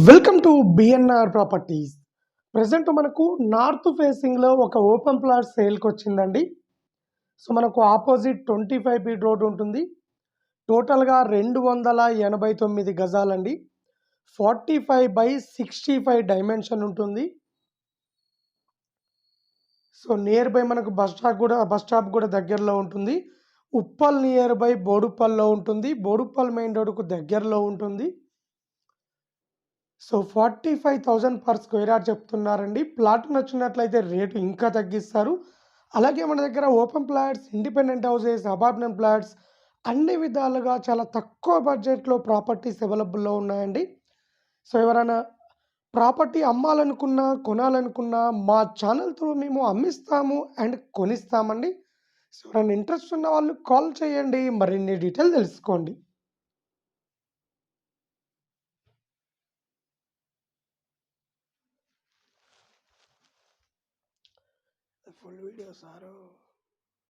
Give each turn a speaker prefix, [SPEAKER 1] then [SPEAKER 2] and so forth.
[SPEAKER 1] Welcome to BNR properties. Present మనకు north ఫేసింగ్‌లో ఒక ఓపెన్ ప్లాట్ సేల్‌కొచ్చిందండి. సో, మనకు ఆపోజిట్ 25 ఫీట్ రోడ్ ఉంటుంది. టోటల్‌గా 289 గజాలండి. 45/65 డైమెన్షన్ ఉంటుంది. సో, నియర్ బై మనకు బస్ స్టాప్ కూడా దగ్గరలో ఉంటుంది. ఉప్పల్ నియర్ బై బోడుప్పల్‌లో ఉంటుంది. బోడుప్పల్ మెయిన్ రోడ్‌కు దగ్గరలో ఉంటుంది. సో, 45,000 పర్ స్క్వేర్ యార్డ్ చెప్తున్నారండి. ప్లాట్ నచ్చినట్లయితే రేటు ఇంకా తగ్గిస్తారు. అలాగే మన దగ్గర open plots, independent houses, apartment plots అన్ని విధాలుగా చాలా తక్కువ బడ్జెట్‌లో ప్రాపర్టీస్ అవైలబుల్‌లో ఉన్నాయండి. సో, ఎవరైనా ప్రాపర్టీ అమ్మాలనుకున్నా, కొనాలనుకున్నా మా ఛానల్ త్రూ మేము అమ్మిస్తాము అండ్ కొనిస్తామండి. సో, ఎవరైనా ఇంట్రెస్ట్ ఉన్న వాళ్ళు కాల్ చేయండి. మరిన్ని డీటెయిల్ తెలుసుకోండి. Full video sir.